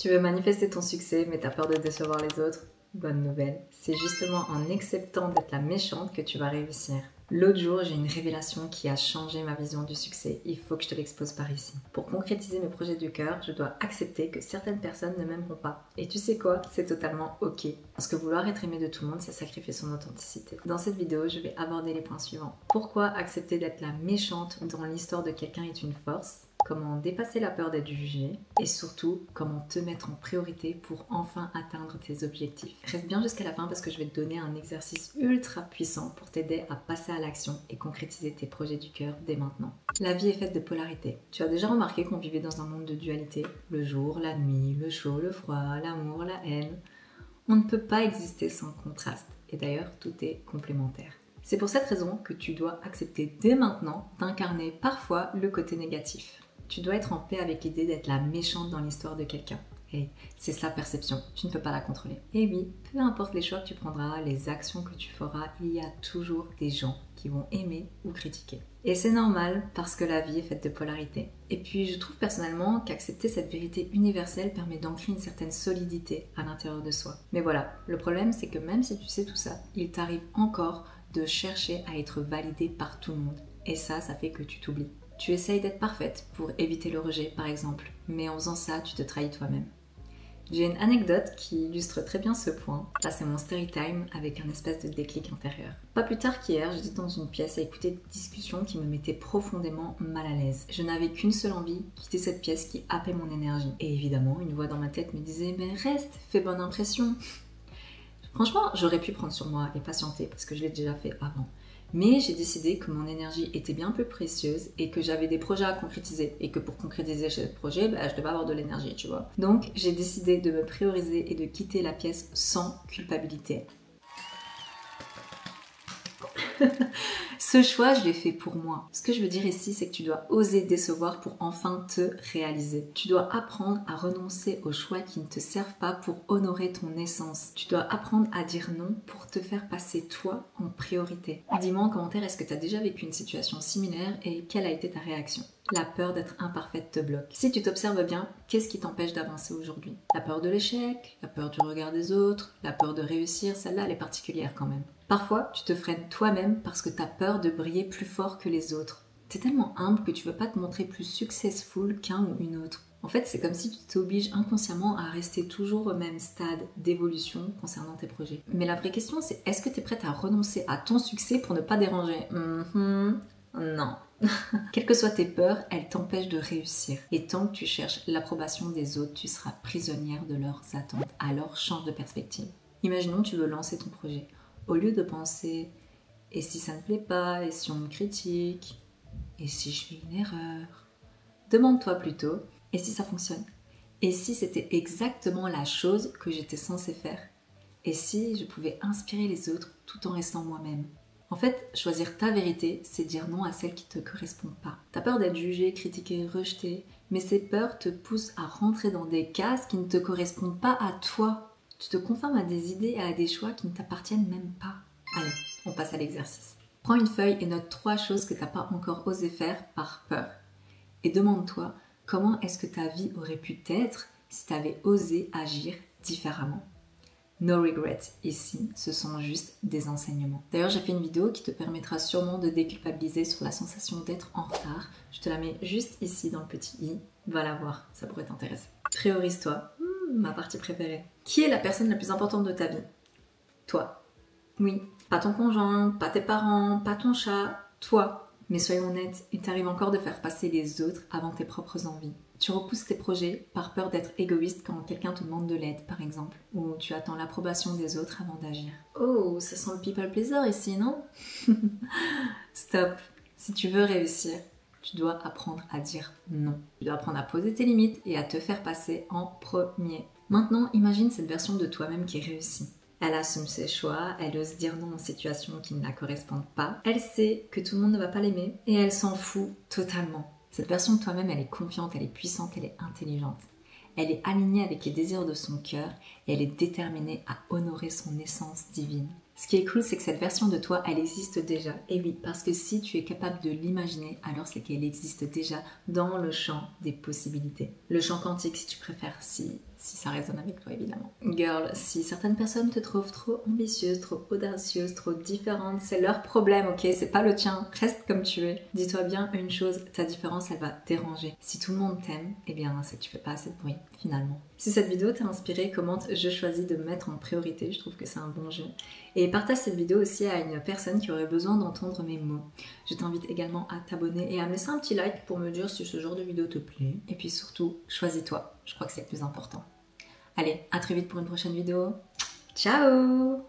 Tu veux manifester ton succès, mais t'as peur de décevoir les autres? Bonne nouvelle, c'est justement en acceptant d'être la méchante que tu vas réussir. L'autre jour, j'ai une révélation qui a changé ma vision du succès. Il faut que je te l'expose par ici. Pour concrétiser mes projets du cœur, je dois accepter que certaines personnes ne m'aimeront pas. Et tu sais quoi? C'est totalement ok. Parce que vouloir être aimé de tout le monde, c'est sacrifier son authenticité. Dans cette vidéo, je vais aborder les points suivants. Pourquoi accepter d'être la méchante dans l'histoire de quelqu'un est une force? Comment dépasser la peur d'être jugé et surtout comment te mettre en priorité pour enfin atteindre tes objectifs. Reste bien jusqu'à la fin parce que je vais te donner un exercice ultra puissant pour t'aider à passer à l'action et concrétiser tes projets du cœur dès maintenant. La vie est faite de polarité. Tu as déjà remarqué qu'on vivait dans un monde de dualité, le jour, la nuit, le chaud, le froid, l'amour, la haine. On ne peut pas exister sans contraste et d'ailleurs tout est complémentaire. C'est pour cette raison que tu dois accepter dès maintenant d'incarner parfois le côté négatif. Tu dois être en paix avec l'idée d'être la méchante dans l'histoire de quelqu'un. Et c'est sa perception, tu ne peux pas la contrôler. Et oui, peu importe les choix que tu prendras, les actions que tu feras, il y a toujours des gens qui vont aimer ou critiquer. Et c'est normal parce que la vie est faite de polarité. Et puis je trouve personnellement qu'accepter cette vérité universelle permet d'ancrer une certaine solidité à l'intérieur de soi. Mais voilà, le problème c'est que même si tu sais tout ça, il t'arrive encore de chercher à être validé par tout le monde. Et ça fait que tu t'oublies. Tu essayes d'être parfaite pour éviter le rejet, par exemple, mais en faisant ça, tu te trahis toi-même. J'ai une anecdote qui illustre très bien ce point. Là, c'est mon story time avec un espèce de déclic intérieur. Pas plus tard qu'hier, j'étais dans une pièce à écouter des discussions qui me mettaient profondément mal à l'aise. Je n'avais qu'une seule envie, quitter cette pièce qui happait mon énergie. Et évidemment, une voix dans ma tête me disait « Mais reste, fais bonne impression !» Franchement, j'aurais pu prendre sur moi et patienter parce que je l'ai déjà fait avant. Mais j'ai décidé que mon énergie était bien plus précieuse et que j'avais des projets à concrétiser et que pour concrétiser ce projet, je devais avoir de l'énergie, tu vois. Donc j'ai décidé de me prioriser et de quitter la pièce sans culpabilité. Ce choix, je l'ai fait pour moi. Ce que je veux dire ici, c'est que tu dois oser décevoir pour enfin te réaliser. Tu dois apprendre à renoncer aux choix qui ne te servent pas pour honorer ton essence. Tu dois apprendre à dire non pour te faire passer toi en priorité. Dis-moi en commentaire, est-ce que tu as déjà vécu une situation similaire et quelle a été ta réaction? La peur d'être imparfaite te bloque. Si tu t'observes bien, qu'est-ce qui t'empêche d'avancer aujourd'hui? La peur de l'échec, la peur du regard des autres, la peur de réussir, celle-là elle est particulière quand même. Parfois, tu te freines toi-même parce que tu as peur de briller plus fort que les autres. Tu es tellement humble que tu veux pas te montrer plus successful qu'un ou une autre. En fait, c'est comme si tu t'obliges inconsciemment à rester toujours au même stade d'évolution concernant tes projets. Mais la vraie question, c'est est-ce que tu es prête à renoncer à ton succès pour ne pas déranger? Non. Quelles que soient tes peurs, elles t'empêchent de réussir. Et tant que tu cherches l'approbation des autres, tu seras prisonnière de leurs attentes. Alors change de perspective. Imaginons tu veux lancer ton projet. Au lieu de penser « et si ça ne plaît pas, et si on me critique, et si je fais une erreur ?» Demande-toi plutôt « et si ça fonctionne? Et si c'était exactement la chose que j'étais censée faire? Et si je pouvais inspirer les autres tout en restant moi-même ?» En fait, choisir ta vérité, c'est dire non à celle qui ne te correspond pas. T'as peur d'être jugé, critiqué, rejeté, mais ces peurs te poussent à rentrer dans des cases qui ne te correspondent pas à toi. Tu te conformes à des idées et à des choix qui ne t'appartiennent même pas. Allez, on passe à l'exercice. Prends une feuille et note 3 choses que tu n'as pas encore osé faire par peur. Et demande-toi comment est-ce que ta vie aurait pu être si tu avais osé agir différemment. No regrets ici, ce sont juste des enseignements. D'ailleurs, j'ai fait une vidéo qui te permettra sûrement de déculpabiliser sur la sensation d'être en retard. Je te la mets juste ici dans le petit i. Va la voir, ça pourrait t'intéresser. Priorise-toi. Ma partie préférée. Qui est la personne la plus importante de ta vie? Toi. Oui, pas ton conjoint, pas tes parents, pas ton chat, toi. Mais soyons honnêtes, il t'arrive encore de faire passer les autres avant tes propres envies. Tu repousses tes projets par peur d'être égoïste quand quelqu'un te demande de l'aide, par exemple, ou tu attends l'approbation des autres avant d'agir. Oh, ça sent le people pleaser ici, non? Stop. Si tu veux réussir, tu dois apprendre à dire non. Tu dois apprendre à poser tes limites et à te faire passer en premier. Maintenant, imagine cette version de toi-même qui réussit. Elle assume ses choix, elle ose dire non aux situations qui ne la correspondent pas. Elle sait que tout le monde ne va pas l'aimer et elle s'en fout totalement. Cette version de toi-même, elle est confiante, elle est puissante, elle est intelligente. Elle est alignée avec les désirs de son cœur et elle est déterminée à honorer son essence divine. Ce qui est cool, c'est que cette version de toi, elle existe déjà. Et oui, parce que si tu es capable de l'imaginer, alors c'est qu'elle existe déjà dans le champ des possibilités. Le champ quantique, si tu préfères, si si ça résonne avec toi évidemment. Girl, si certaines personnes te trouvent trop ambitieuse, trop audacieuse, trop différente, c'est leur problème, ok? C'est pas le tien. Reste comme tu es. Dis-toi bien une chose, ta différence, elle va te déranger. Si tout le monde t'aime, eh bien c'est que tu fais pas assez de bruit, finalement. Si cette vidéo t'a inspiré, commente « Je choisis de me mettre en priorité », je trouve que c'est un bon jeu. Et partage cette vidéo aussi à une personne qui aurait besoin d'entendre mes mots. Je t'invite également à t'abonner et à me laisser un petit like pour me dire si ce genre de vidéo te plaît. Et puis surtout, choisis-toi. Je crois que c'est le plus important. Allez, à très vite pour une prochaine vidéo. Ciao!